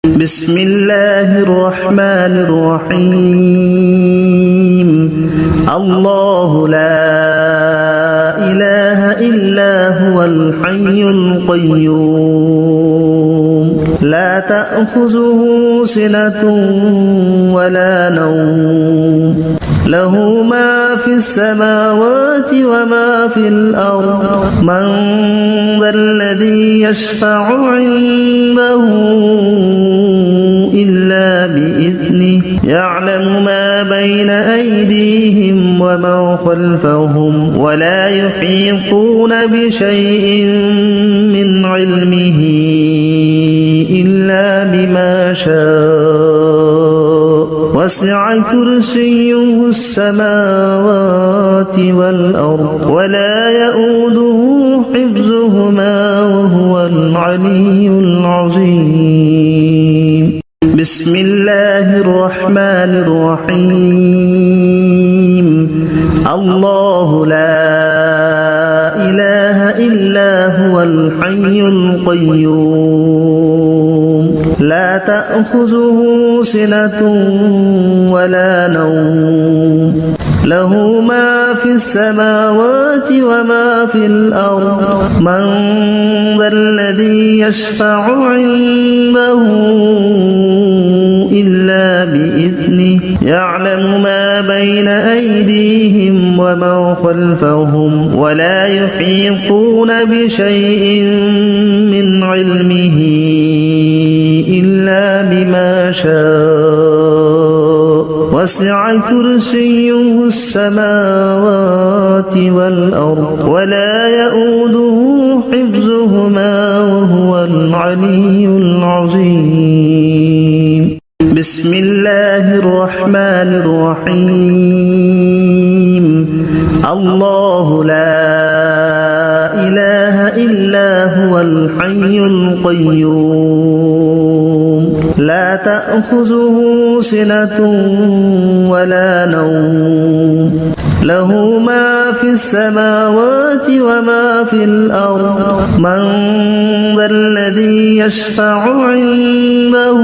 بسم الله الرحمن الرحيم الله لا إله إلا هو الحي القيوم لا تأخذه سنة ولا نوم له ما في السماوات وما في الأرض من ذا الذي يشفع عنده إلا بإذنه يعلم ما بين أيديهم وما خلفهم ولا يحيطون بشيء من علمه إلا بما شاء وسع كرسيه السماوات والأرض ولا يؤوده حفظهما وهو العلي العظيم بسم الله الرحمن الرحيم الله لا إله إلا هو الحي القيوم لا تأخذه سنة ولا نوم له ما في السماوات وما في الأرض من ذا الذي يشفع عنده إلا بإذنه يعلم ما بين أيديهم وما خلفهم ولا يحيطون بشيء من علمه إلا بما شاء وسع كرسيه السماوات والأرض ولا يؤوده حفظهما وهو العلي العظيم بسم الله الرحمن الرحيم الله لا إله إلا هو الحي القيوم لا تأخذه سنة ولا نوم له ما في السماوات وما في الأرض من ذا الذي يشفع عنده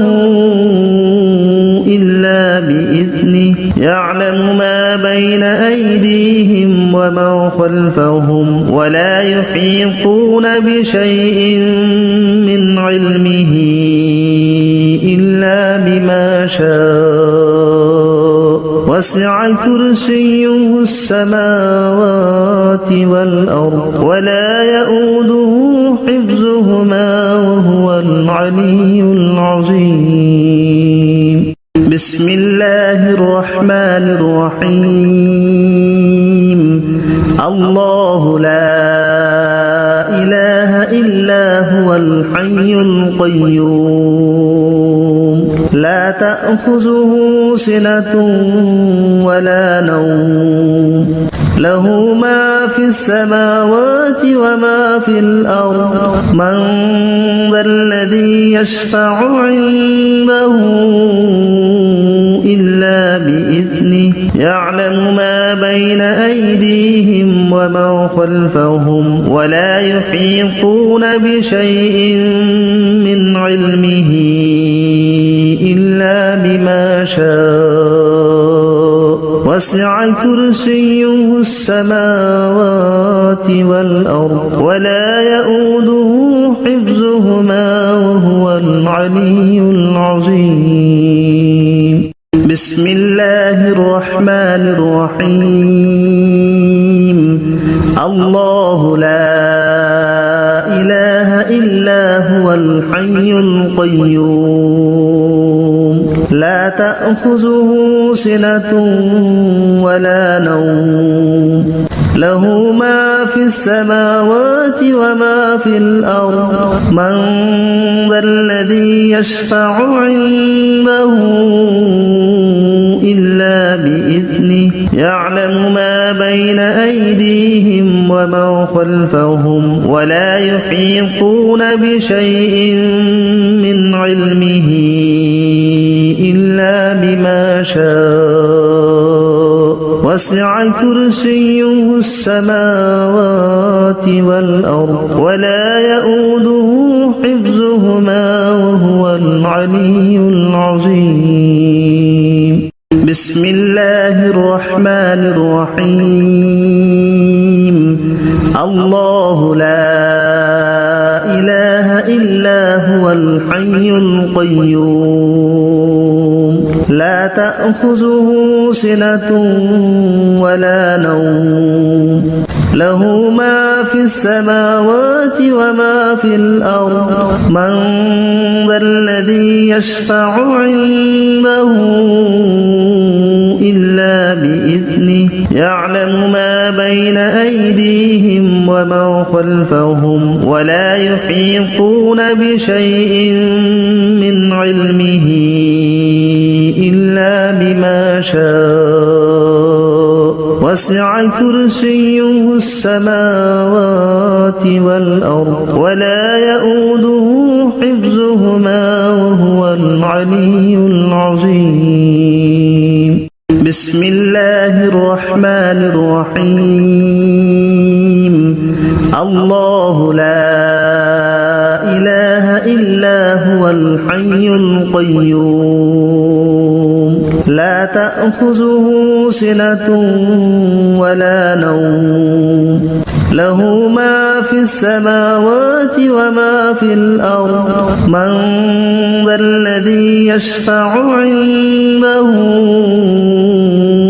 إلا بإذنه يعلم ما بين أيديهم وما خلفهم ولا يحيطون بشيء من علمه إلا بما شاء وسع كرسيه السماوات والأرض ولا يؤوده حفظهما وهو العلي العظيم بسم الله الرحمن الرحيم الله لا إله إلا هو الحي القيوم لا تأخذه سنة ولا نوم له ما في السماوات وما في الأرض من ذا الذي يشفع عنده إلا بإذنه يعلم ما بين أيديهم وما خلفهم ولا يحيطون بشيء من علمه إلا بما شاء وسع كرسيه السماوات والأرض ولا يؤوده حفظهما وهو العلي العظيم بسم الله الرحمن الرحيم الله لا إله إلا هو الحي القيوم لا تأخذه سنة ولا نوم له ما في السماوات وما في الأرض من ذا الذي يشفع عنده إلا بإذنه يعلم ما بين أيديهم وما خلفهم ولا يحيطون بشيء من علمه إلا بما شاء وسع كرسيه السماوات والأرض ولا يؤوده حفظهما وهو العلي العظيم بسم الله الرحمن الرحيم الله لا إله إلا هو الحي القيوم لا تأخذه سنة ولا نوم له ما في السماوات وما في الأرض من ذا الذي يشفع عنده إلا بإذنه يعلم ما بين أيديهم وما خلفهم ولا يحيطون بشيء من علمه إلا بما شاء وسع كرسيه السماوات والأرض ولا يؤوده حفظهما وهو العلي العظيم بسم الله الرحمن الرحيم الله لا إله إلا هو الحي القيوم لا تأخذه سنة ولا نوم له ما في السماوات وما في الأرض من ذا الذي يشفع عنده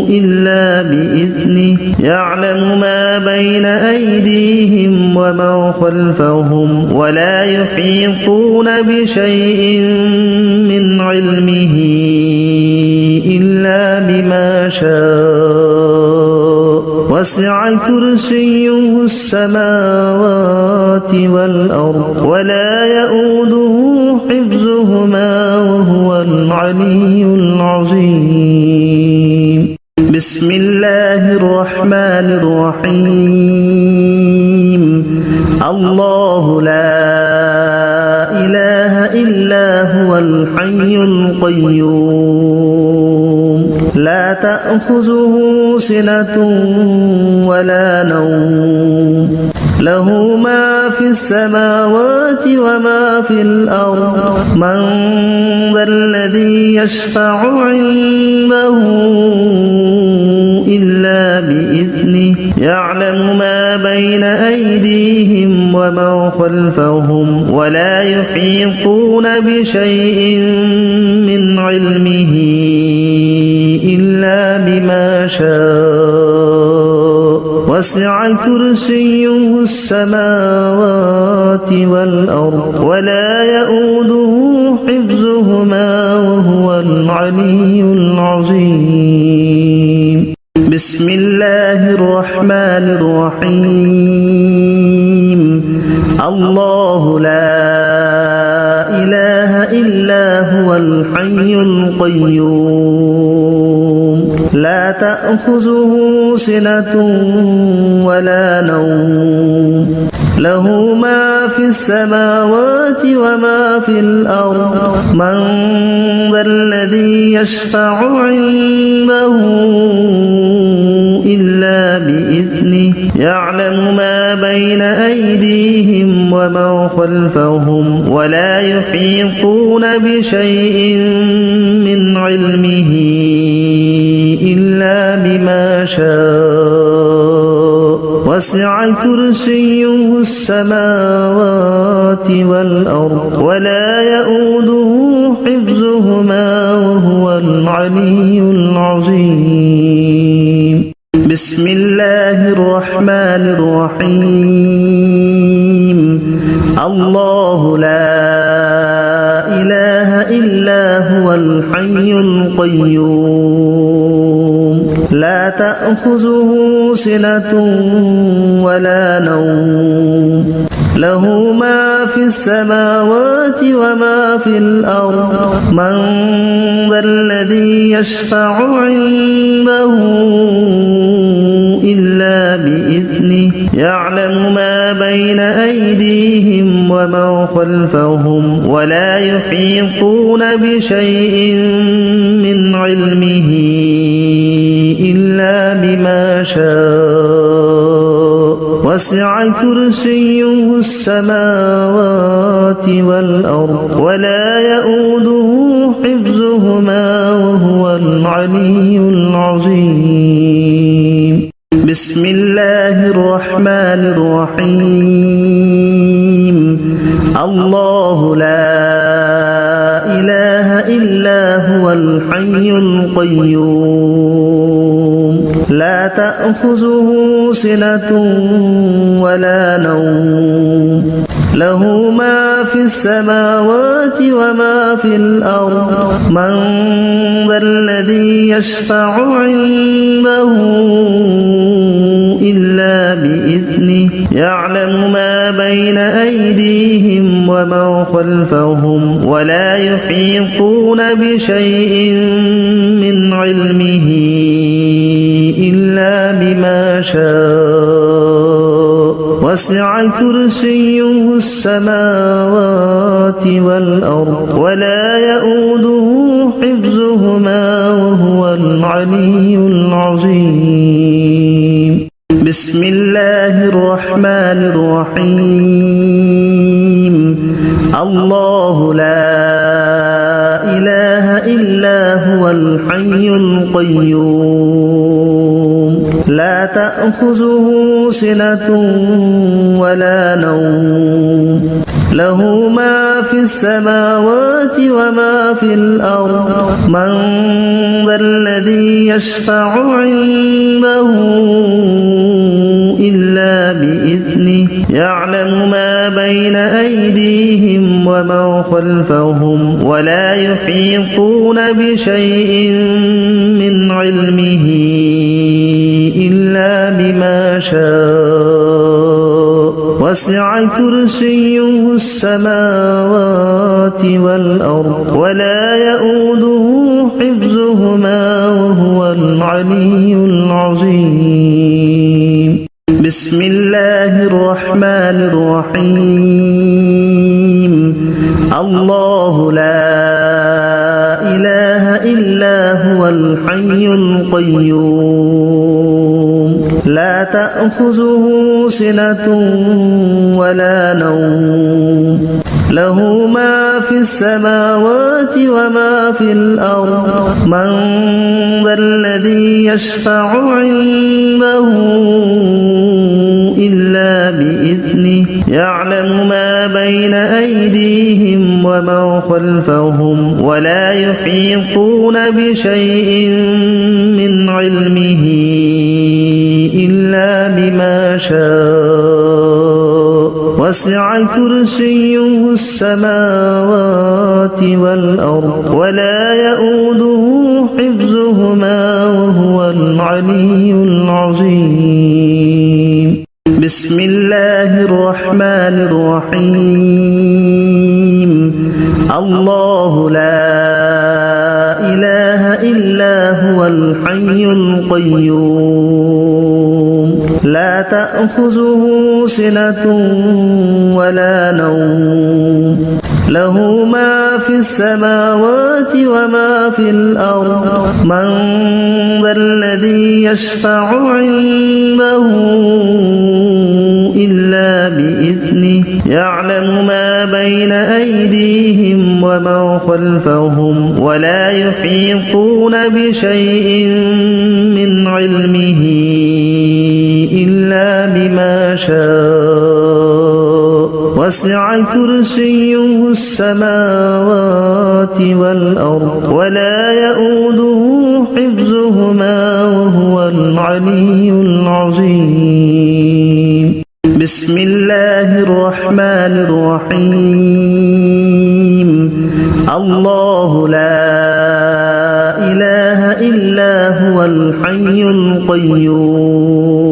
إلا بإذنه يعلم ما بين أيديهم وما خلفهم ولا يحيطون بشيء من علمه إلا بما شاء وسع كرسيه السماوات والأرض ولا يؤوده حفظهما وهو العلي العظيم بسم الله الرحمن الرحيم الله لا إله إلا هو الحي القيوم لا تأخذه سنة ولا نوم له ما في السماوات وما في الأرض من ذا الذي يشفع عنده إلا بإذنه يعلم ما بين أيديهم وما خلفهم ولا يحيطون بشيء من علمه إلا بما شاء وسع كرسيه السماوات والأرض ولا يؤوده حفظهما وهو العلي العظيم بسم الله الرحمن الرحيم الله لا إله إلا هو الحي القيوم لا تأخذه سنة ولا نوم له ما في السماوات وما في الأرض من ذا الذي يشفع عنده إلا بإذنه يعلم ما بين أيديهم وما خلفهم ولا يحيطون بشيء من علمه إلا بما شاء وسع كرسيه السماوات والأرض ولا يؤوده حفظهما وهو العلي العظيم بسم الله الرحمن الرحيم الله لا إله إلا هو الحي القيوم لا تأخذه سنة ولا نوم له ما في السماوات وما في الأرض من ذا الذي يشفع عنده إلا بإذنه يعلم ما بين أيديهم وما خلفهم ولا يحيطون بشيء من علمه إلا بما شاء وسع كرسيه السماوات والأرض ولا يؤوده حفظهما وهو العلي العظيم بسم الله الرحمن الرحيم الله لا إله إلا هو الحي القيوم لا تأخذه سنة ولا نوم له ما في السماوات وما في الأرض من ذا الذي يشفع عنده إلا بإذنه يعلم ما بين أيديهم وما خلفهم ولا يحيطون بشيء من علمه إلا بما شاء وسع كرسيه السماوات والأرض ولا يؤوده حفظهما وهو العلي العظيم بسم الله الرحمن الرحيم الله لا إله إلا هو الحي القيوم لا تأخذه سنة ولا نوم له ما في السماوات وما في الأرض من ذا الذي يشفع عنده إلا بإذنه يعلم ما بين أيديهم وما خلفهم ولا يحيطون بشيء من علمه إلا بما شاء وسع كرسيه السماوات والأرض ولا يؤوده حفظهما وهو العلي العظيم بسم الله الرحمن الرحيم الله لا إله إلا هو الحي القيوم لا تأخذه سنة ولا نوم له ما في السماوات وما في الأرض من ذا الذي يشفع عنده إلا بإذنه يعلم ما بين أيديهم وما خلفهم ولا يحيطون بشيء من علمه إلا بما شاء وسع كرسيه السماوات والأرض ولا يؤوده حفظهما وهو العلي العظيم بسم الله الرحمن الرحيم الله لا إله إلا هو الحي القيوم لا تأخذه سنة ولا نوم له ما في السماوات وما في الأرض من ذا الذي يشفع عنده إلا بإذنه يعلم ما بين أيديهم وما خلفهم ولا يحيطون بشيء من علمه إلا بما شاء وسع كرسيه السماوات والأرض ولا يؤوده حفظهما وهو العلي العظيم بسم الله الرحمن الرحيم الله لا إله إلا هو الحي القيوم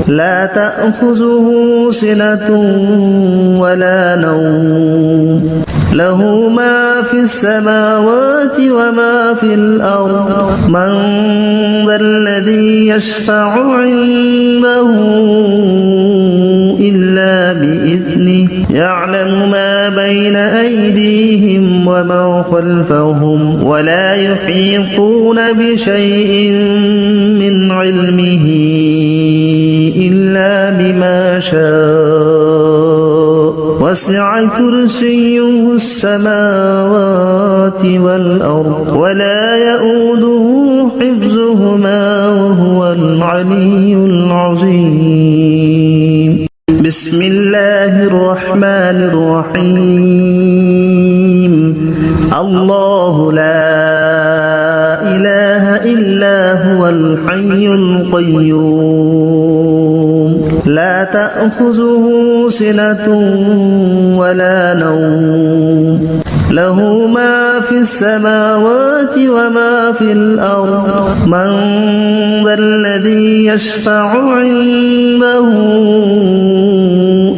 لا تأخذه سنة ولا نوم له ما في السماوات وما في الأرض من ذا الذي يشفع عنده إلا بإذنه يعلم ما بين أيديهم وما ومن خلفهم ولا يحيطون بشيء من علمه إلا بما شاء وسع كرسيه السماوات والأرض ولا يؤوده حفظهما وهو العلي العظيم. بسم الله الرحمن الرحيم. الله لا إله إلا هو الحي القيوم لا تأخذه سنة ولا نوم له ما في السماوات وما في الأرض من ذا الذي يشفع عنده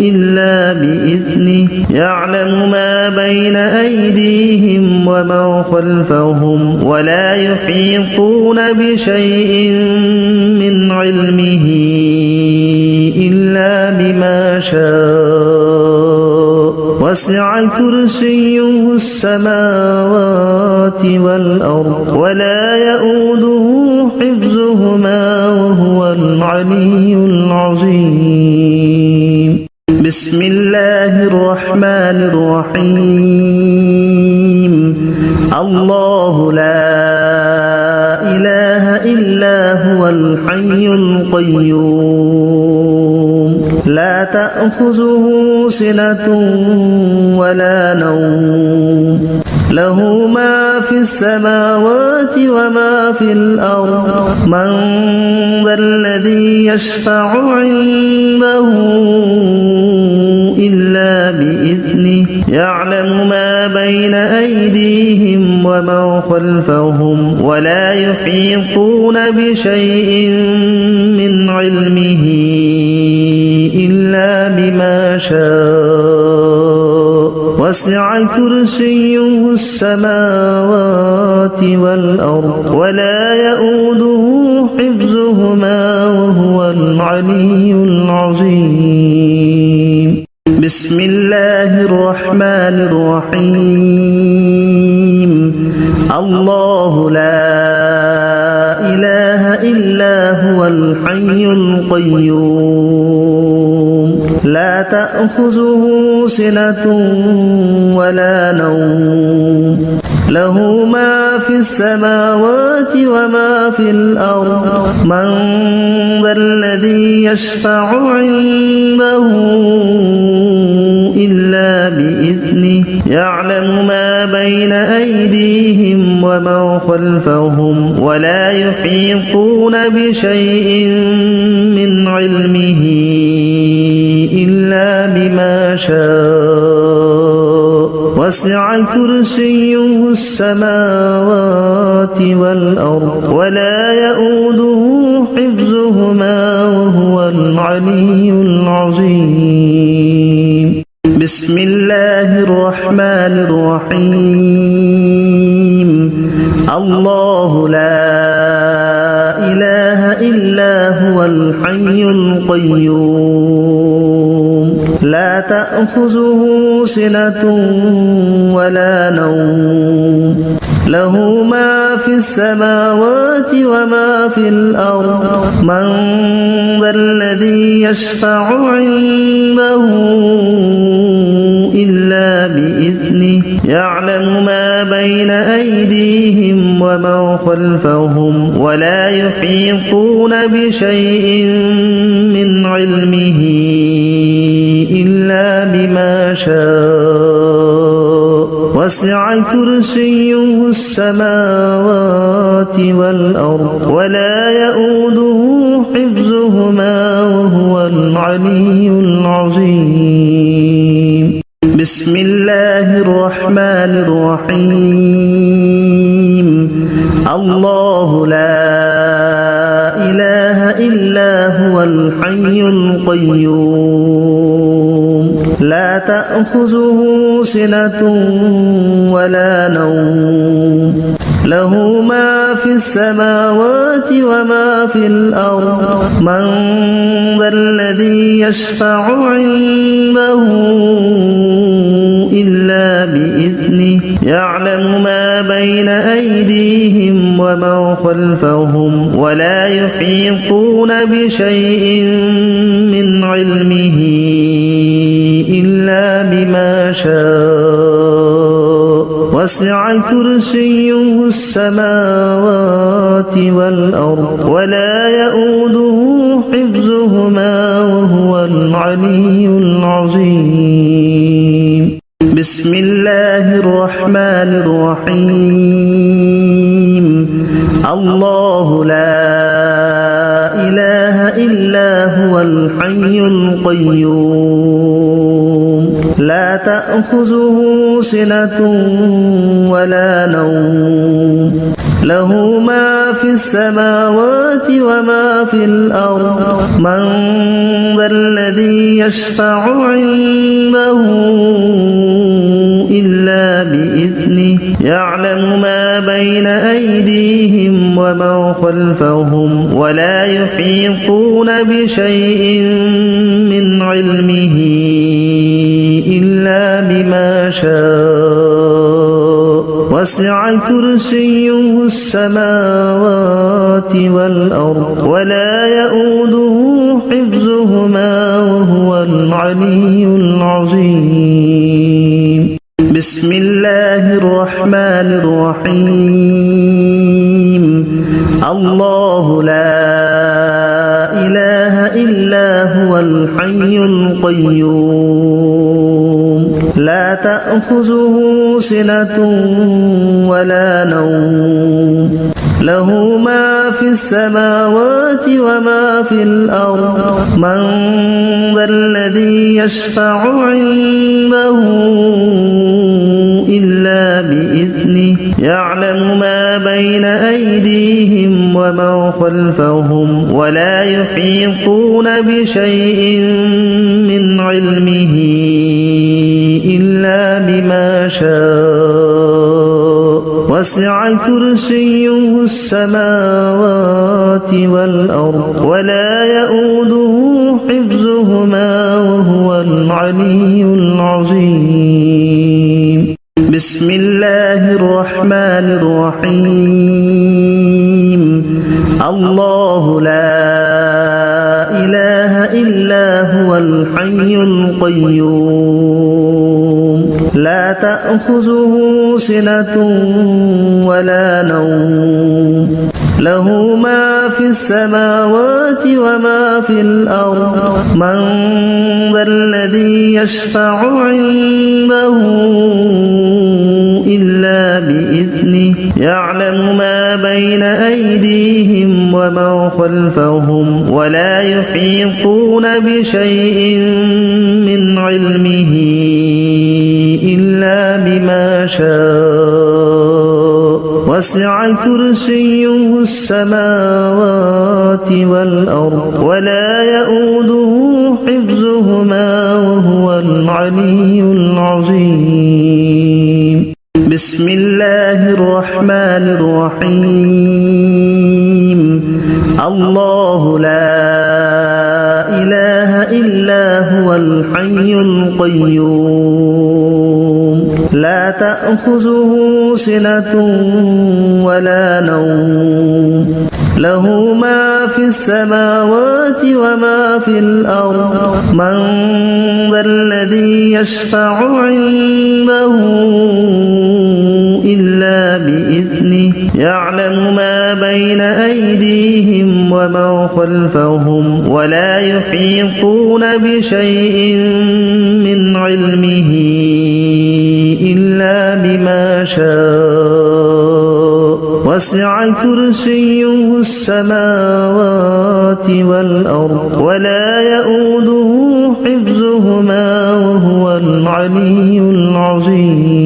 إلا بإذنه يعلم ما بين أيديهم وما خلفهم ولا يحيطون بشيء من علمه إلا بما شاء وسع كرسيه السماوات والأرض ولا يؤوده حفظهما وهو العلي العظيم. بسم الله الرحمن الرحيم. الله لا إله إلا هو الحي القيوم لا تأخذه سنة ولا نوم له ما في السماوات وما في الأرض من ذا الذي يشفع عنده إلا بإذنه يعلم ما بين أيديهم وما خلفهم ولا يحيطون بشيء من علمه إلا بما شاء وسع كرسيه السماوات والأرض ولا يؤوده حفظهما وهو العلي العظيم. بسم الله الرحمن الرحيم. الله لا إله إلا هو الحي القيوم لا تأخذه سنة ولا نوم له ما في السماوات وما في الأرض من ذا الذي يشفع عنده إلا بإذنه يعلم ما بين أيديهم وما خلفهم ولا يحيطون بشيء من علمه إلا بما شاء وسع كرسيه السماوات والأرض ولا يؤوده حفظهما وهو العلي العظيم. بسم الله الرحمن الرحيم. الله لا إله إلا هو الحي القيوم لا تأخذه سنة ولا نوم له ما في السماوات وما في الأرض من ذا الذي يشفع عنده إلا بإذنه يعلم ما بين أيديهم وما خلفهم ولا يحيطون بشيء من علمه إلا بما شاء وسع كرسيه السماوات والأرض ولا يؤوده حفظهما وهو العلي العظيم. بسم الله الرحمن الرحيم. الله لا إله إلا هو الحي القيوم لا تأخذه سنة ولا نوم له ما في السماوات وما في الأرض من ذا الذي يشفع عنده إلا بإذنه يعلم ما بين أيديهم وما خلفهم ولا يحيطون بشيء من علمه إلا بما شاء وسع كرسيه السماوات والأرض ولا يؤوده حفظهما وهو العلي العظيم. بسم الله الرحمن الرحيم. الله لا إله إلا هو الحي القيوم لا تأخذه سنة ولا نوم له ما في السماوات وما في الأرض من ذا الذي يشفع عنده إلا بإذنه يعلم يعلم ما بين أيديهم وما خلفهم ولا يحيطون بشيء من علمه إلا بما شاء وسع كرسيه السماوات والأرض ولا يؤوده حفظهما وهو العلي العظيم بسم الله الرحمن الرحيم الله لا إله إلا هو الحي القيوم لا تأخذه سنة ولا نوم له ما في السماوات وما في الأرض من ذا الذي يشفع عنده إلا بإذنه يعلم ما بين أيديهم وما خلفهم ولا يحيطون بشيء من علمه إلا بما شاء وسع كرسيه السماوات والأرض ولا يؤوده حفظهما وهو العلي العظيم بسم الله الرحمن الرحيم الله لا إله إلا هو الحي القيوم لا تأخذه سنة ولا نوم له ما في السماوات وما في الأرض من ذا الذي يشفع عنده إلا بإذنه يعلم ما بين أيديهم وما خلفهم ولا يحيطون بشيء من علمه إلا بما شاء وسع كرسيه السماوات والأرض ولا يؤوده حفظهما وهو العلي العظيم بسم الله الرحمن الرحيم الله لا إله إلا هو الحي القيوم لا تأخذه سنة ولا نوم له ما في السماوات وما في الأرض من ذا الذي يشفع عنده إلا بإذنه يعلم ما بين أيديهم وما خلفهم ولا يحيطون بشيء من علمه إلا بما شاء وسع كرسيه السماوات والأرض ولا يؤوده حفظهما وهو العلي العظيم بسم الله الرحمن الرحيم الله لا إله إلا هو الحي القيوم لا تأخذه سنة ولا نوم له ما في السماوات وما في الأرض من ذا الذي يشفع عنده إلا بإذنه يعلم ما بين أيديهم وما خلفهم ولا يحيطون بشيء من علمه إلا بما شاء وسع كرسيه السماوات والأرض ولا يؤوده حفظهما وهو العلي العظيم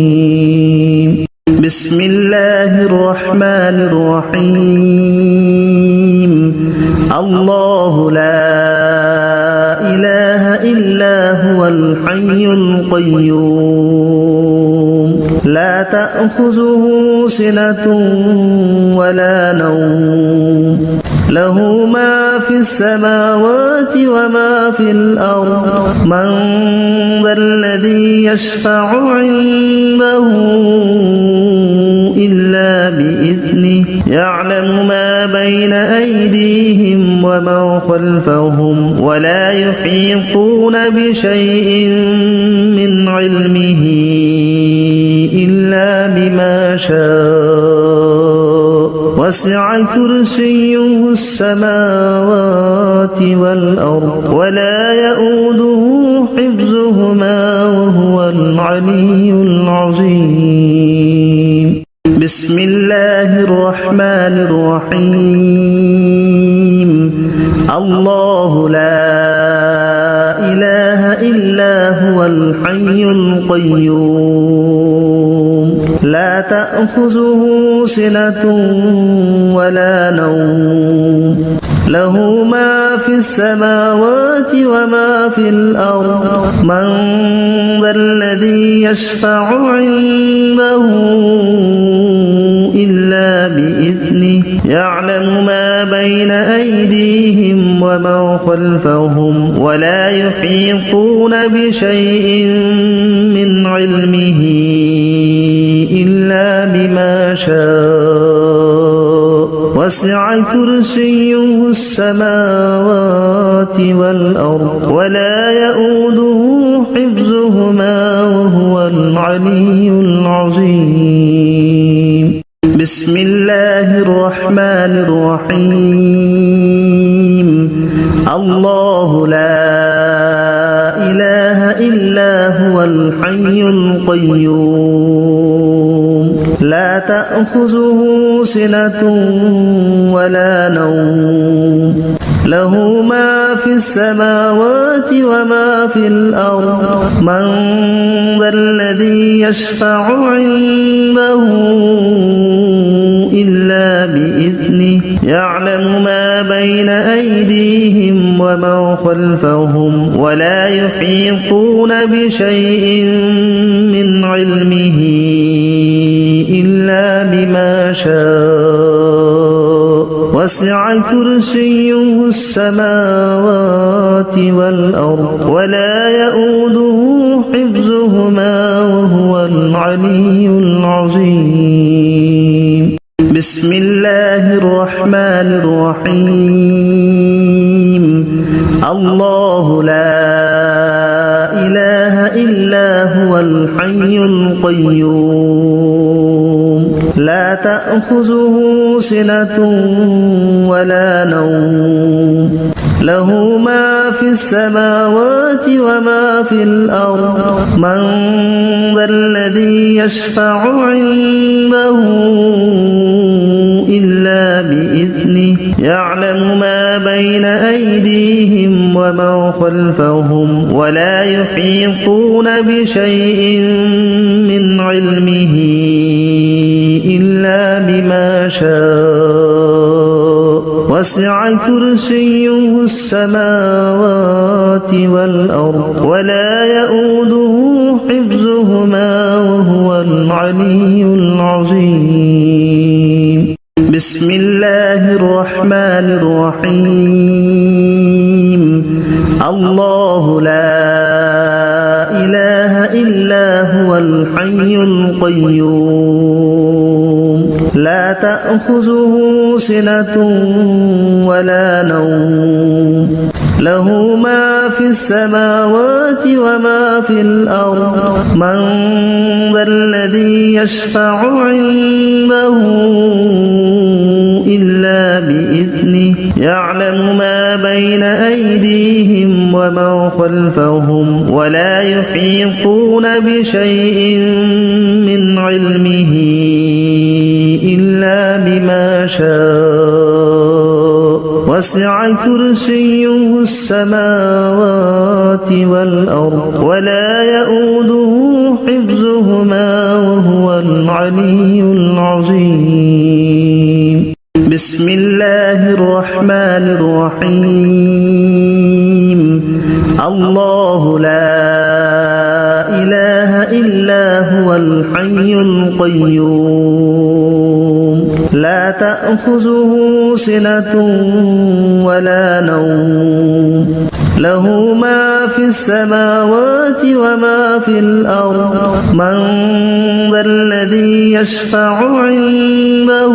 بسم الله الرحمن الرحيم الله لا إله إلا هو الحي القيوم لا تأخذه سنة ولا نوم له ما في السماوات وما في الأرض من ذا الذي يشفع عنده يعلم ما بين أيديهم وما خلفهم ولا يحيطون بشيء من علمه إلا بما شاء وسع كرسيه السماوات والأرض ولا يؤوده حفظهما وهو العلي العظيم بسم الله الرحمن الرحيم الله لا إله إلا هو الحي القيوم لا تأخذه سنة ولا نوم له ما في السماوات وما في الأرض من ذا الذي يشفع عنده إلا بإذنه يعلم ما بين أيديهم وما خلفهم ولا يحيطون بشيء من علمه إلا بما شاء وسع كرسيه السماوات والأرض ولا يؤوده حفظهما وهو العلي العظيم بسم الله الرحمن الرحيم الله لا إله إلا هو الحي القيوم لا تأخذه سنة ولا نوم له ما في السماوات وما في الأرض من ذا الذي يشفع عنده إلا بإذنه يعلم ما بين أيديهم وما خلفهم ولا يحيطون بشيء من علمه إلا بما شاء وسع كرسيه السماوات والأرض ولا يؤوده حفظهما وهو العلي العظيم بسم الله الرحمن الرحيم الله لا إله إلا هو الحي القيوم لا تأخذه سنة ولا نوم له ما في السماوات وما في الأرض من ذا الذي يشفع عنده إلا بإذنه يعلم ما بين أيديهم وما خلفهم ولا يحيطون بشيء من علمه إلا بما شاء وسع كرسيه السماوات والأرض ولا يؤوده حفظهما وهو العلي العظيم بسم الله الرحمن الرحيم الله لا إله إلا هو الحي القيوم لا تأخذه سنة ولا نوم له ما في السماوات وما في الأرض من ذا الذي يشفع عنده إلا بإذنه يعلم ما بين أيديهم وما خلفهم ولا يحيطون بشيء من علمه إلا بما شاء وسع كرسيه السماوات والأرض ولا يؤوده حفظهما وهو العلي العظيم بسم الله الرحمن الرحيم الله لا إله إلا هو الحي القيوم لا تأخذه سنة ولا نوم له ما في السماوات وما في الأرض من ذا الذي يشفع عنده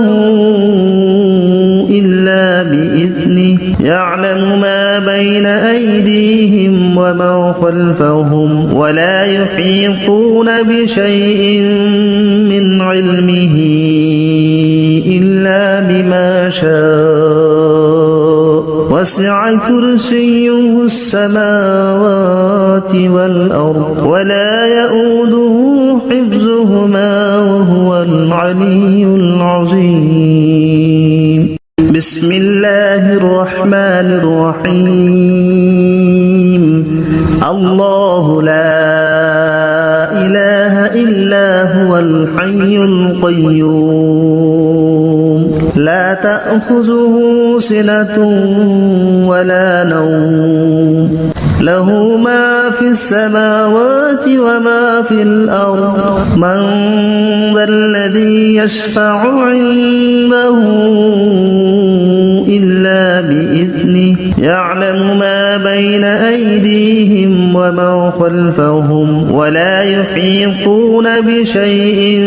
إلا بإذنه يعلم ما بين أيديهم وما خلفهم ولا يحيطون بشيء من علمه إلا بما شاء وسع كرسيه السماوات والأرض ولا يؤوده حفظهما وهو العلي العظيم بسم الله الرحمن الرحيم الله لا إله إلا هو الحي القيوم لا تأخذه سنة ولا نوم له ما في السماوات وما في الأرض من ذا الذي يشفع عنده إلا بإذنه يعلم ما بين أيديهم وما خلفهم ولا يحيطون بشيء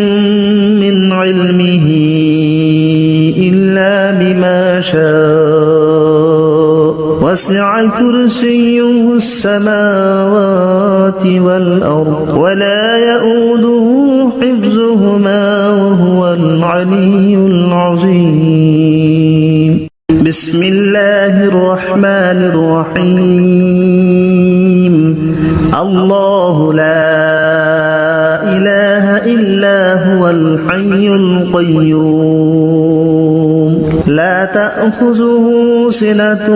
من علمه إلا بما شاء وسع كرسيه السماوات والأرض ولا يؤوده حفظهما وهو العلي العظيم بسم الله الرحمن الرحيم الله لا إله إلا هو الحي القيوم لا تأخذه سنة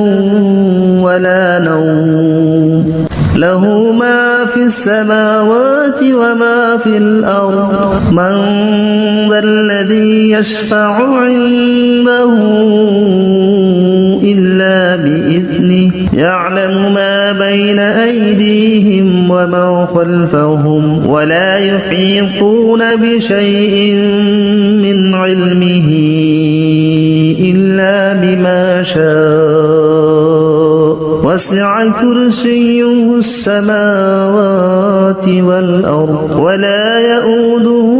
ولا نوم له ما في السماوات وما في الأرض من ذا الذي يشفع عنده إلا بإذنه يعلم ما بين أيديهم وما خلفهم ولا يحيطون بشيء من علمه إلا بما شاء وسع كرسيه السماوات والأرض ولا يؤوده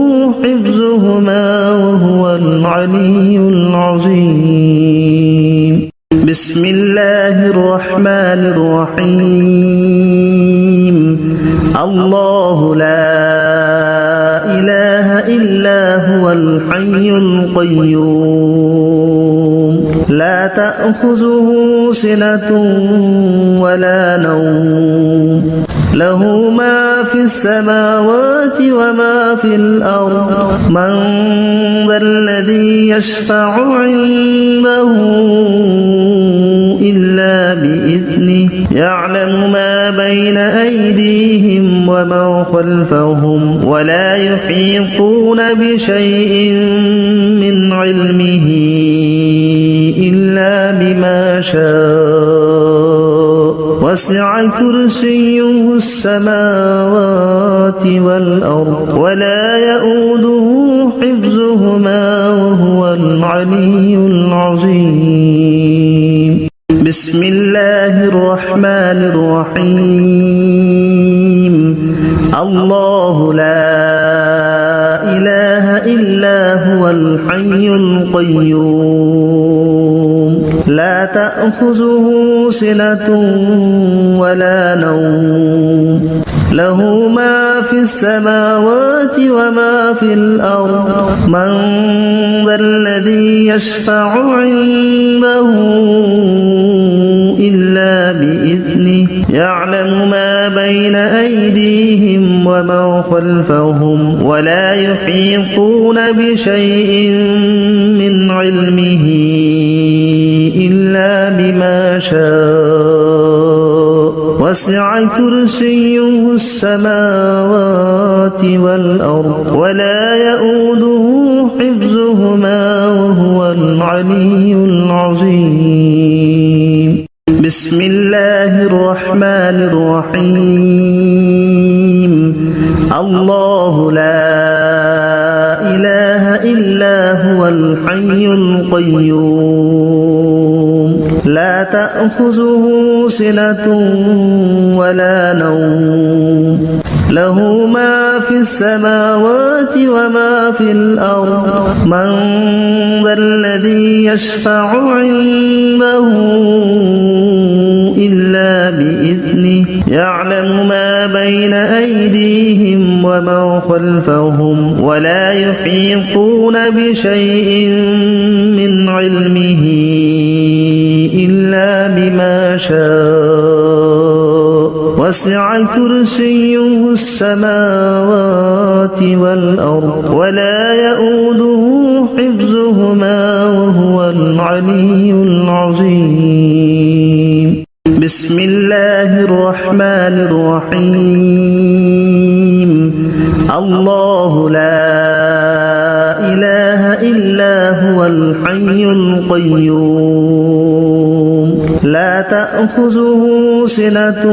حفظهما وهو العلي العظيم بسم الله الرحمن الرحيم الله لا إله إلا هو الحي القيوم لا تأخذه سنة ولا نوم له ما في السماوات وما في الأرض من ذا الذي يشفع عنده إلا بإذنه يعلم ما بين أيديهم وما خلفهم ولا يحيطون بشيء من علمه إلا بما شاء وسع كرسيه السماوات والأرض ولا يؤوده حفظهما وهو العلي العظيم بسم الله الرحمن الرحيم الله لا إله إلا هو الحي القيوم لا تأخذه سنة ولا نوم له ما في السماوات وما في الأرض من ذا الذي يشفع عنده إلا بإذنه يعلم ما بين أيديهم وما خلفهم ولا يحيطون بشيء من علمه إلا بما شاء وسع كرسيه السماوات والأرض ولا يؤوده حفظهما وهو العلي العظيم بسم الله الرحمن الرحيم الله لا إله إلا هو الحي القيوم لا تأخذه سنة ولا نوم له ما في السماوات وما في الأرض من ذا الذي يشفع عنده إلا بإذنه يعلم ما بين أيديهم وما خلفهم ولا يحيطون بشيء من علمه إلا بما شاء وسع كرسيه السماوات والأرض ولا يؤوده حفظهما وهو العلي العظيم بسم الله الرحمن الرحيم الله لا إله إلا هو الحي القيوم لا تأخذه سنة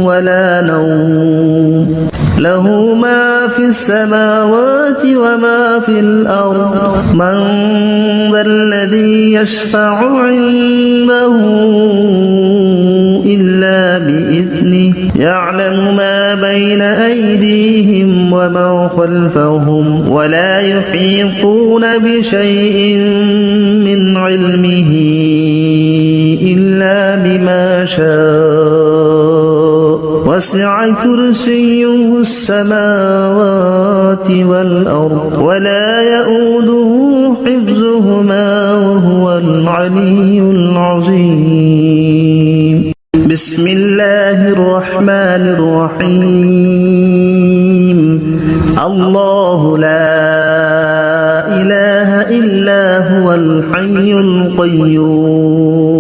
ولا نوم له ما في السماوات وما في الأرض من ذا الذي يشفع عنده إلا بإذنه يعلم ما بين أيديهم وما خلفهم ولا يحيطون بشيء من علمه إلا بما شاء وسع كرسيه السماوات والأرض ولا يؤوده حفظهما وهو العلي العظيم بسم الله الرحمن الرحيم الله لا إله إلا هو الحي القيوم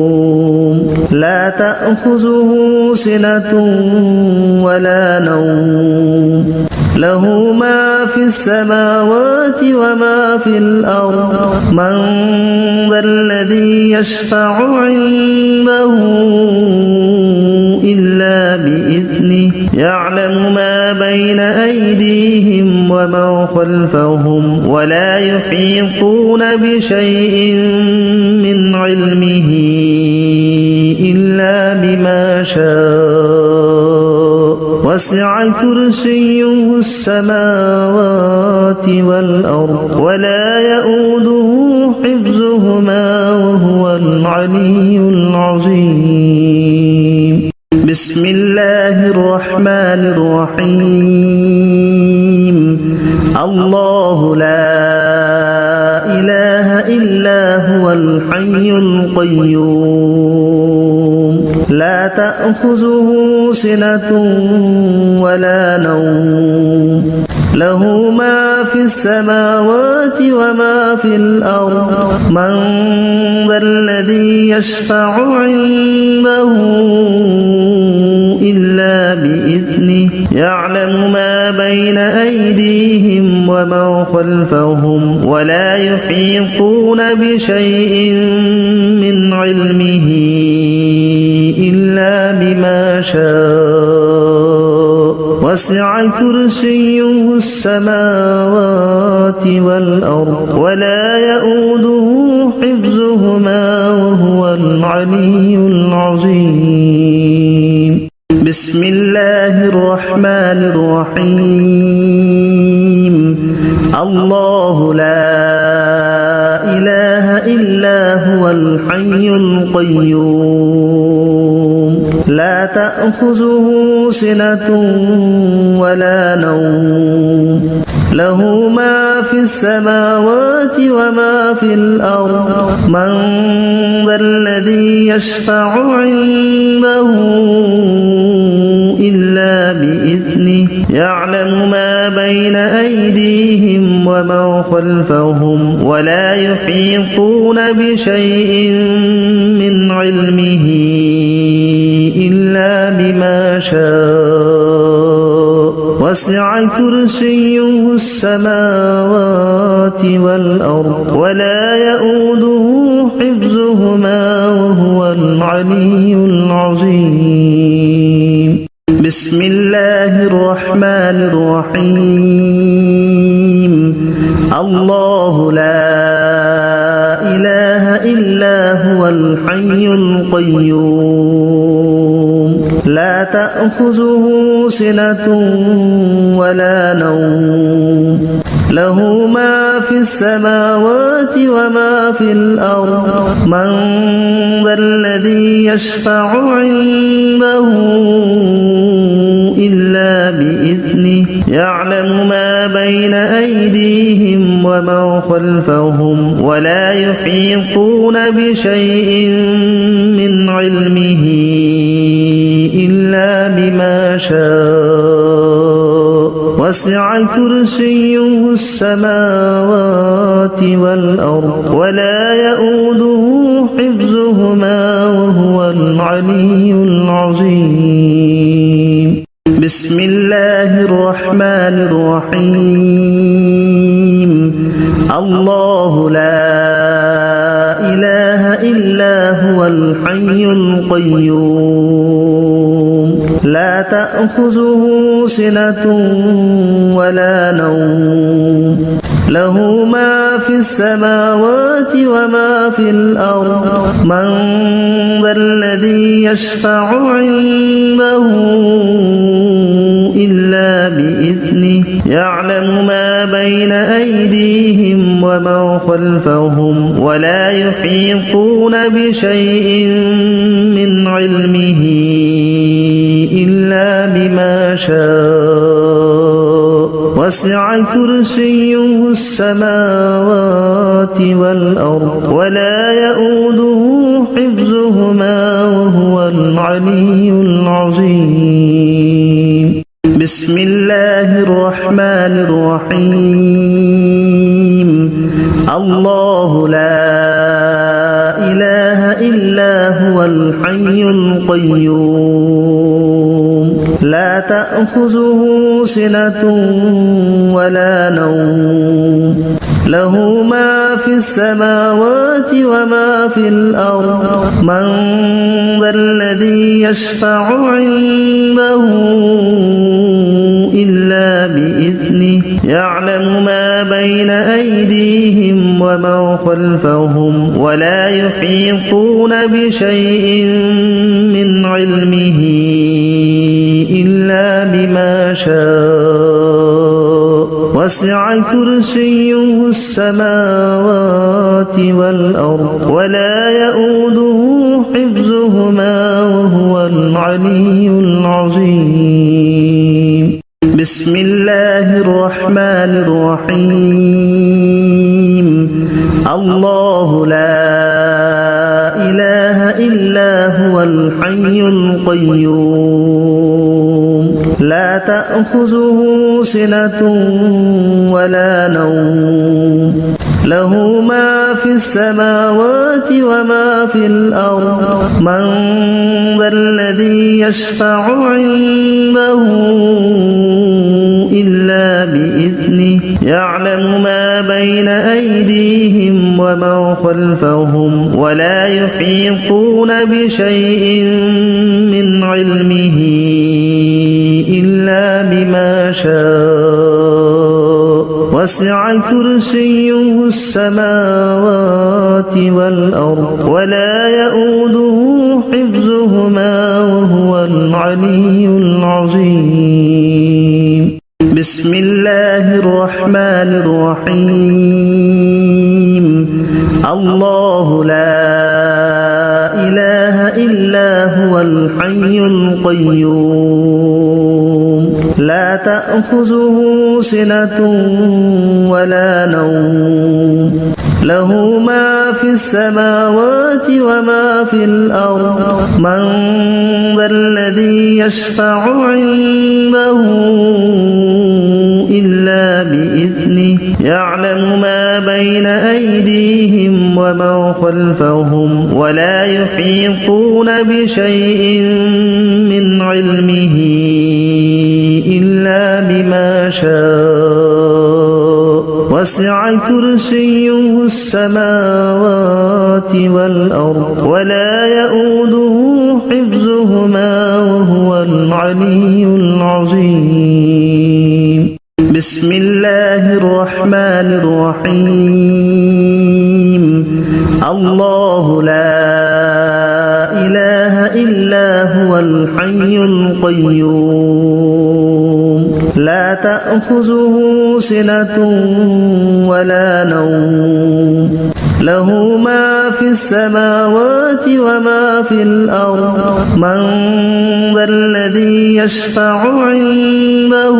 لا تأخذه سنة ولا نوم له ما في السماوات وما في الأرض من ذا الذي يشفع عنده إلا بإذنه يعلم ما بين أيديهم وما خلفهم ولا يحيطون بشيء من علمه إلا بما شاء وسع كرسيه السماوات والأرض ولا يؤوده حفظهما وهو العلي العظيم بسم الله الرحمن الرحيم الله لا إله إلا هو الحي القيوم لا تأخذه سنة ولا نوم له ما في السماوات وما في الأرض من ذا الذي يشفع عنده إلا بإذنه يعلم ما بين أيديهم وما خلفهم ولا يحيطون بشيء من علمه إلا بما شاء وسع كرسيه السماوات والأرض ولا يؤوده حفظهما وهو العلي العظيم بسم الله الرحمن الرحيم الله لا إله إلا هو الحي القيوم لا تأخذه سنة ولا نوم له ما في السماوات وما في الأرض من ذا الذي يشفع عنده إلا بإذنه يعلم ما بين أيديهم وما خلفهم ولا يحيطون بشيء من علمه إلا بما شاء وسع كرسيه السماوات والأرض ولا يؤوده حفظهما وهو العلي العظيم بسم الله الرحمن الرحيم الله لا إله إلا هو الحي القيوم لا تأخذه سنة ولا نوم له ما في السماوات وما في الأرض من ذا الذي يشفع عنده إلا بإذنه يعلم ما بين أيديهم وما خلفهم ولا يحيطون بشيء من علمه إلا بما شاء وسع كرسيه السماوات والأرض ولا يؤوده حفظهما وهو العلي العظيم بسم الله الرحمن الرحيم الله لا إله إلا هو الحي القيوم لا تأخذه سنة ولا نوم له ما في السماوات وما في الأرض من ذا الذي يشفع عنده إلا بإذنه يعلم ما بين أيديهم وما خلفهم ولا يحيطون بشيء من علمه إلا بما شاء وسع كرسيه السماوات والأرض ولا يؤوده حفظهما وهو العلي العظيم بسم الله الرحمن الرحيم الله لا إله إلا هو الحي القيوم لا تأخذه سنة ولا نوم له ما في السماوات وما في الأرض من ذا الذي يشفع عنده إلا بإذنه يعلم ما بين أيديهم وما خلفهم ولا يحيطون بشيء من علمه إلا بما شاء وسع كرسيه السماوات والأرض ولا يؤوده حفظهما وهو العلي العظيم بسم الله الرحمن الرحيم الله لا إله إلا هو الحي القيوم لا تأخذه سنة ولا نوم له ما في السماوات وما في الأرض من ذا الذي يشفع عنده إلا بإذنه يعلم ما بين أيديهم وما خلفهم ولا يحيطون بشيء من علمه إلا بما شاء وسع كرسيه السماوات والأرض ولا يؤوده حفظهما وهو العلي العظيم بسم الله الرحمن الرحيم الله لا إله إلا هو الحي القيوم لا تأخذه سنة ولا نوم له ما في السماوات وما في الأرض من ذا الذي يشفع عنده إلا بإذنه يعلم ما بين أيديهم وما خلفهم ولا يحيطون بشيء من علمه إلا بما شاء وسع كرسيه السماوات والأرض ولا يؤوده حفظهما وهو العلي العظيم بسم الله الرحمن الرحيم الله لا إله إلا هو الحي القيوم لا تأخذه سنة ولا نوم له ما في السماوات وما في الأرض من ذا الذي يشفع عنده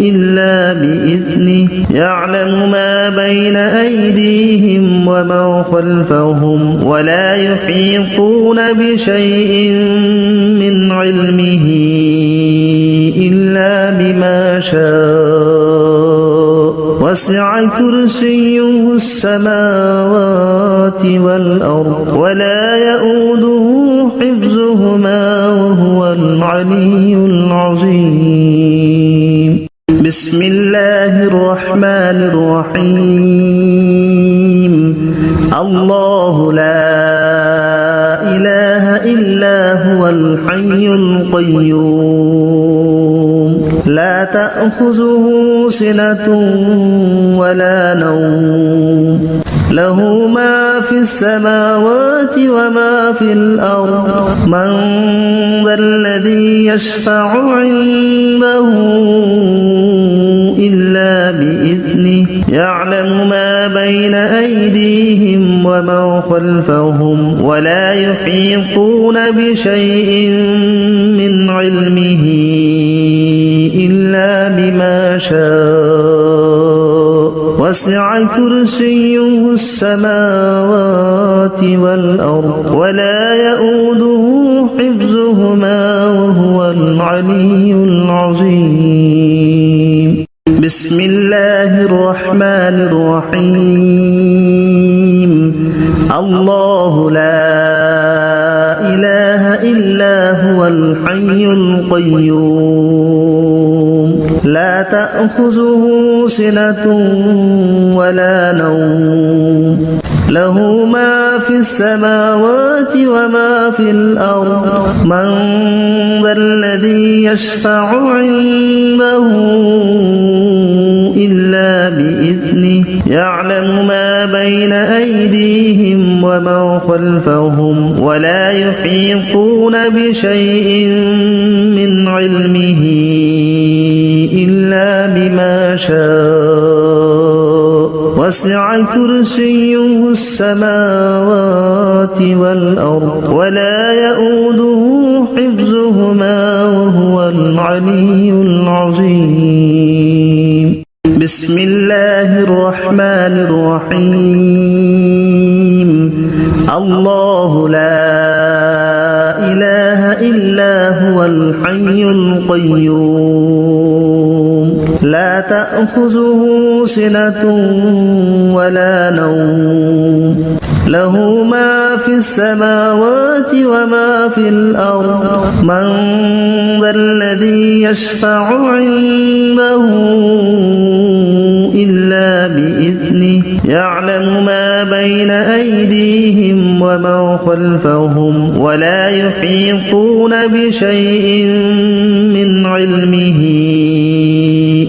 إلا بإذنه يعلم ما بين أيديهم وما خلفهم ولا يحيطون بشيء من علمه إلا بما شاء وسع كرسيه السماوات والأرض ولا يؤوده حفظهما وهو العلي العظيم بسم الله الرحمن الرحيم الله لا إله إلا هو الحي القيوم لا تأخذه سنة ولا نوم له ما في السماوات وما في الأرض من ذا الذي يشفع عنده إلا بإذنه يعلم ما بين أيديهم وما خلفهم ولا يحيطون بشيء من علمه إلا بما شاء وسع كرسيه السماوات والأرض ولا يؤوده حفظهما وهو العلي العظيم بسم الله الرحمن الرحيم الله لا إله إلا هو الحي القيوم لا تأخذه سنة ولا نوم له ما في السماوات وما في الأرض من ذا الذي يشفع عنده إلا بإذنه يعلم ما بين أيديهم وما خلفهم ولا يحيطون بشيء من علمه إلا بما شاء وسع كرسيه السماوات والأرض ولا يؤوده حفظهما وهو العلي العظيم بسم الله الرحمن الرحيم الله لا إله إلا هو الحي القيوم لا تأخذه سنة ولا نوم له ما في السماوات وما في الأرض من ذا الذي يشفع عنده إلا بإذنه يعلم ما بين أيديهم وما خلفهم ولا يحيطون بشيء من علمه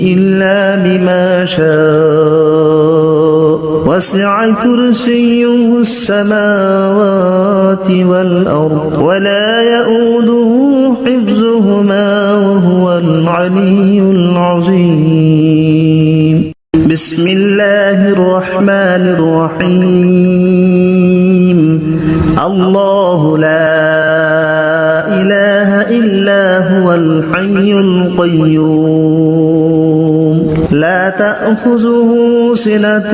إلا بما شاء وسع كرسيه السماوات والأرض ولا يؤوده حفظهما وهو العلي العظيم بسم الله الرحمن الرحيم الله لا إله إلا هو الحي القيوم لا تأخذه سنة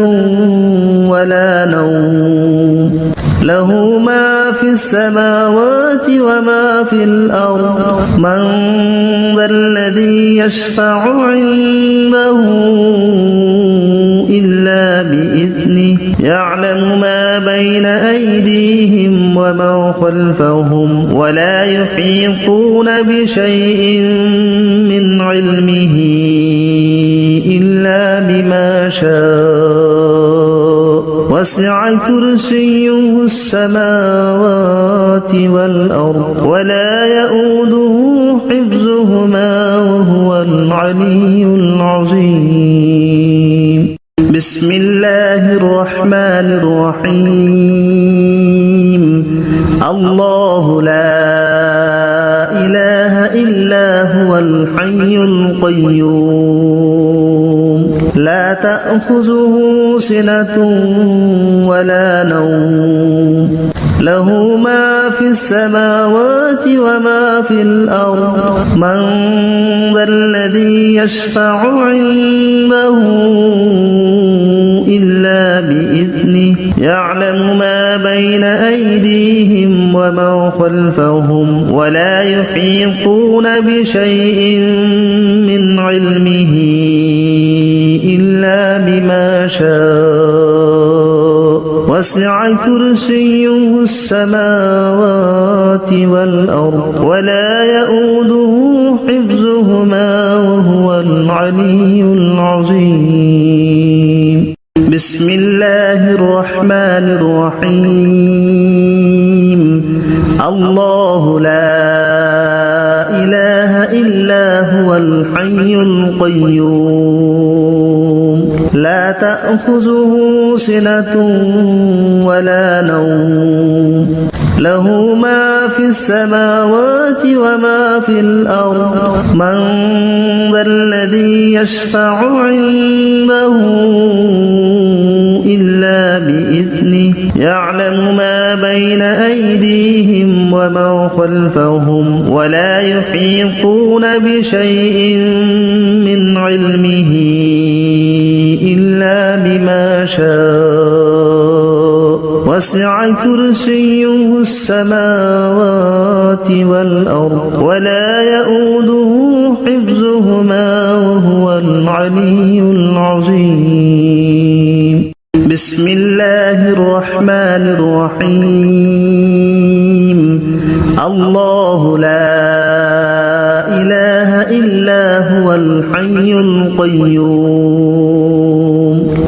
ولا نوم له ما في السماوات وما في الأرض من ذا الذي يشفع عنده إلا بإذنه يعلم ما بين أيديهم وما خلفهم ولا يحيطون بشيء من علمه إلا بما شاء وسع كرسيه السماوات والأرض ولا يؤوده حفظهما وهو العلي العظيم بسم الله الرحمن الرحيم الله لا إله إلا هو الحي القيوم لا تأخذه سنة ولا نوم له ما في السماوات وما في الأرض من ذا الذي يشفع عنده إلا بإذنه يعلم ما بين أيديهم وما خلفهم ولا يحيطون بشيء من علمه إلا بما شاء وسع كرسيه السماوات والأرض ولا يؤوده حفظهما وهو العلي العظيم بسم الله الرحمن الرحيم الله لا إله إلا هو الحي القيوم لا تأخذه سنة ولا نوم له ما في السماوات وما في الأرض من ذا الذي يشفع عنده إلا بإذنه يعلم ما بين أيديهم وما خلفهم ولا يحيطون بشيء من علمه إلا بما شاء وسع كرسيه السماوات والأرض ولا يؤوده حفظهما وهو العلي العظيم بسم الله الرحمن الرحيم الله لا إله إلا هو الحي القيوم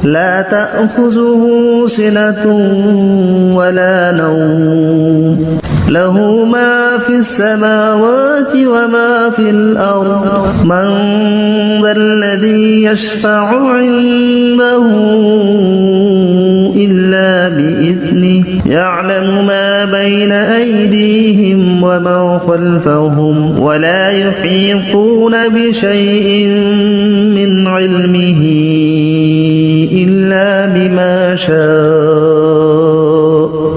لا تأخذه سنة ولا نوم له ما في السماوات وما في الأرض من ذا الذي يشفع عنده إلا بإذنه يعلم ما بين أيديهم وما خلفهم ولا يحيطون بشيء من علمه إلا بما شاء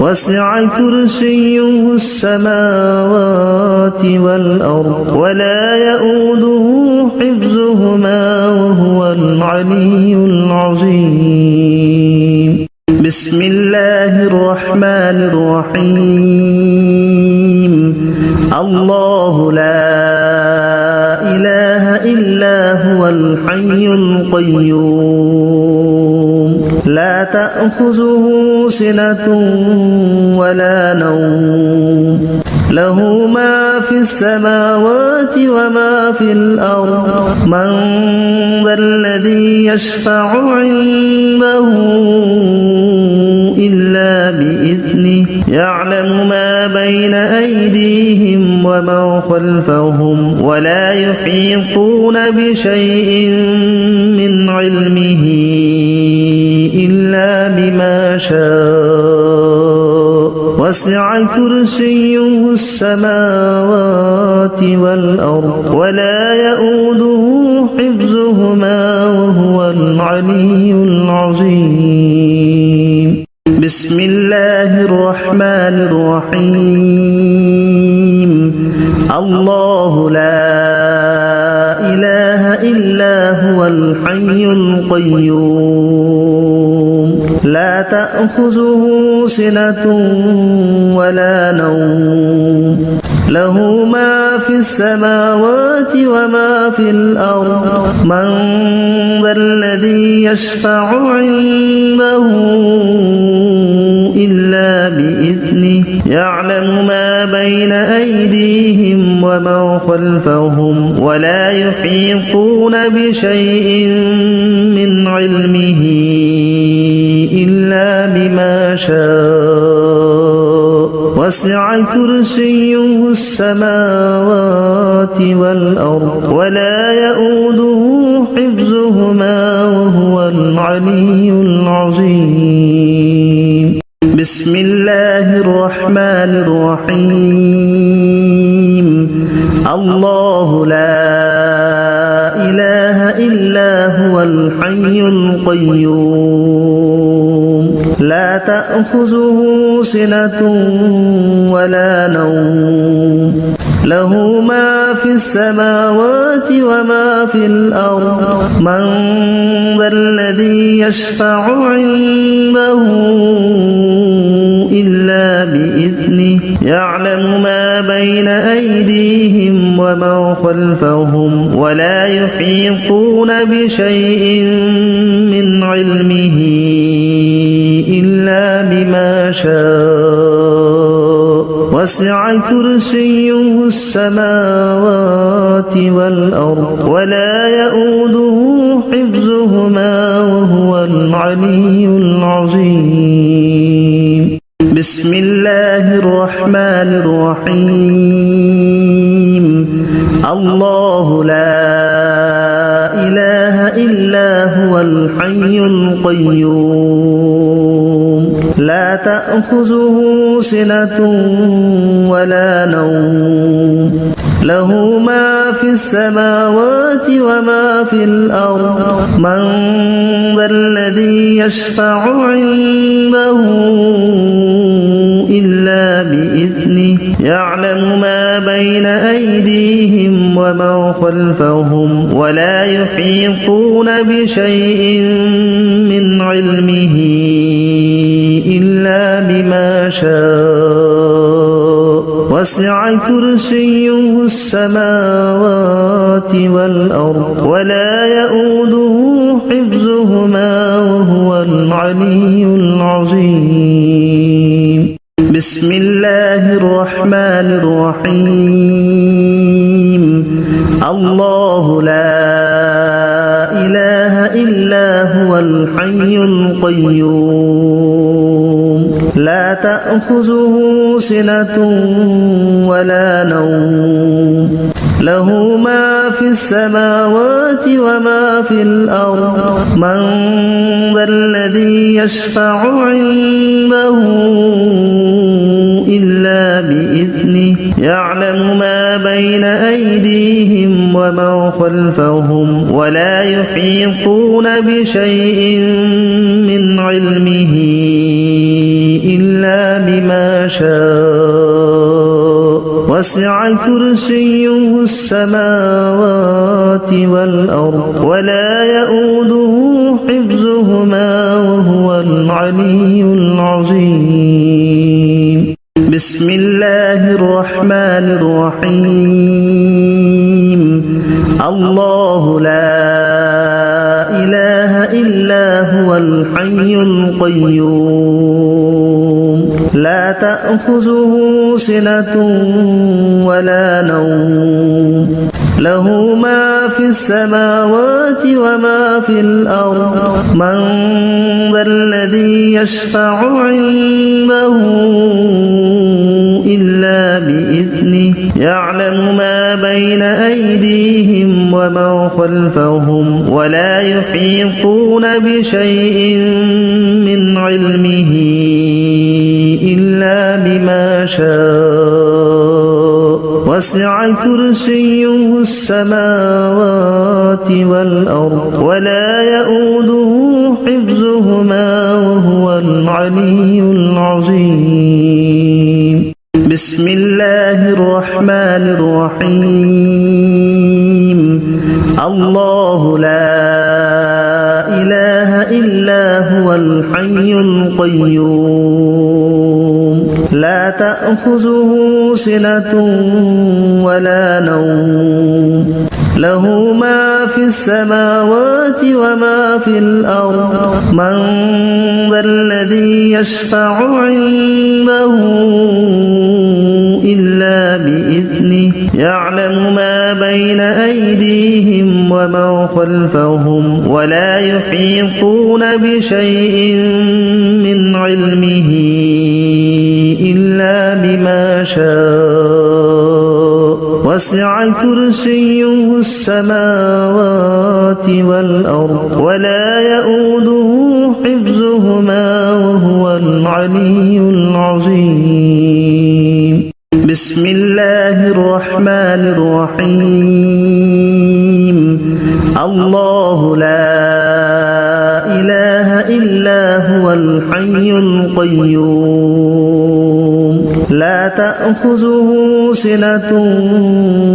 وسع كرسيه السماوات والأرض ولا يؤوده حفظهما وهو العلي العظيم بسم الله الرحمن الرحيم الله لا إله إلا هو الحي القيوم لا تأخذه سنة ولا نوم له ما في السماوات وما في الأرض من ذا الذي يشفع عنده إلا بإذنه يعلم ما بين أيديهم وما خلفهم ولا يحيطون بشيء من علمه إلا بما شاء وسع كرسيه السماوات والأرض ولا يؤوده حفظهما وهو العلي العظيم بسم الله الرحمن الرحيم الله لا إله إلا هو الحي القيوم لا تأخذه سنة ولا نوم له ما في السماوات وما في الأرض من ذا الذي يشفع عنده إلا بإذنه يعلم ما بين أيديهم وما خلفهم ولا يحيطون بشيء من علمه إلا بما شاء وسع كرسيه السماوات والأرض ولا يؤوده حفظهما وهو العلي العظيم بسم الله الرحمن الرحيم الله لا إله إلا هو الحي القيوم لا تأخذه سنة ولا نوم له ما في السماوات وما في الأرض من ذا الذي يشفع عنده إلا بإذنه يعلم ما بين أيديهم وما خلفهم ولا يحيطون بشيء من علمه إلا بما شاء وسع كرسيه السماوات والأرض ولا يؤوده حفظهما وهو العلي العظيم بسم الله الرحمن الرحيم الله لا إله إلا هو الحي القيوم لا تأخذه سنة ولا نوم له ما في السماوات وما في الأرض من ذا الذي يشفع عنده إلا بإذنه يعلم ما بين أيديهم وما خلفهم ولا يحيطون بشيء من علمه إلا بما شاء وسع كرسيه السماوات والأرض ولا يؤوده حفظهما وهو العلي العظيم بسم الله الرحمن الرحيم الله لا إله إلا هو الحي القيوم لا تأخذه سنة ولا نوم له ما في السماوات وما في الأرض من ذا الذي يشفع عنده إلا بإذنه يعلم ما بين أيديهم وما خلفهم ولا يحيطون بشيء من علمه إلا بما شاء وسع كرسيه السماوات والأرض ولا يؤوده حفظهما وهو العلي العظيم بسم الله الرحمن الرحيم الله لا إله إلا هو الحي القيوم لا تأخذه سنة ولا نوم له ما في السماوات وما في الأرض من ذا الذي يشفع عنده إلا بإذنه يعلم ما بين أيديهم وما خلفهم ولا يحيطون بشيء من علمه إلا بما شاء وسع كرسيه السماوات والأرض ولا يؤوده حفظهما وهو العلي العظيم بسم الله الرحمن الرحيم الله لا إله إلا هو الحي القيوم لا تأخذه سنة ولا نوم له ما في السماوات وما في الأرض من ذا الذي يشفع عنده إلا بإذنه يعلم ما بين أيديهم وما خلفهم ولا يحيطون بشيء من علمه إلا بما شاء وسع كرسيه السماوات والأرض ولا يؤوده حفظهما وهو العلي العظيم بسم الله الرحمن الرحيم الله لا إله إلا هو الحي القيوم لا تأخذه سنة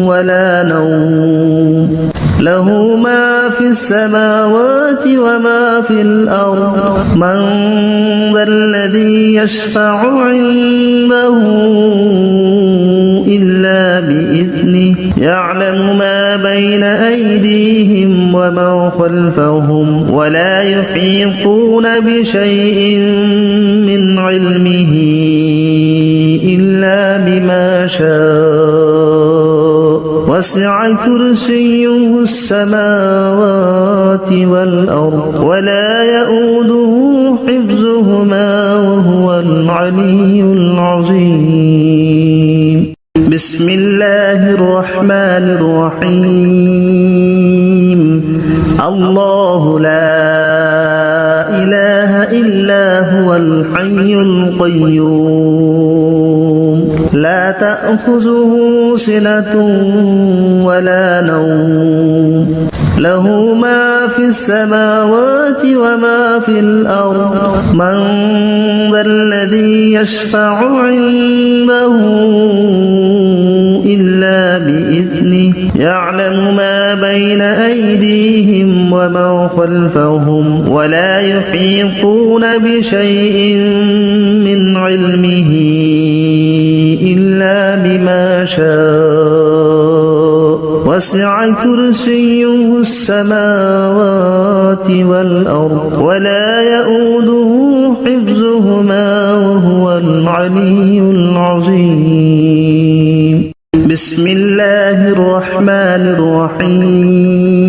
ولا نوم له ما في السماوات وما في الأرض من ذا الذي يشفع عنده إلا بإذنه يعلم ما بين أيديهم وما خلفهم ولا يحيطون بشيء من علمه إلا بما شاء وسع كرسيه السماوات والأرض ولا يؤوده حفظهما وهو العلي العظيم بسم الله الرحمن الرحيم الله لا إله إلا هو الحي القيوم لا تأخذه سنة ولا نوم له ما في السماوات وما في الأرض من ذا الذي يشفع عنده إلا بإذنه يعلم ما بين أيديهم وما خلفهم ولا يحيطون بشيء من علمه إلا بما شاء وسع كرسيه السماوات والأرض ولا يؤوده حفظهما وهو العلي العظيم بسم الله الرحمن الرحيم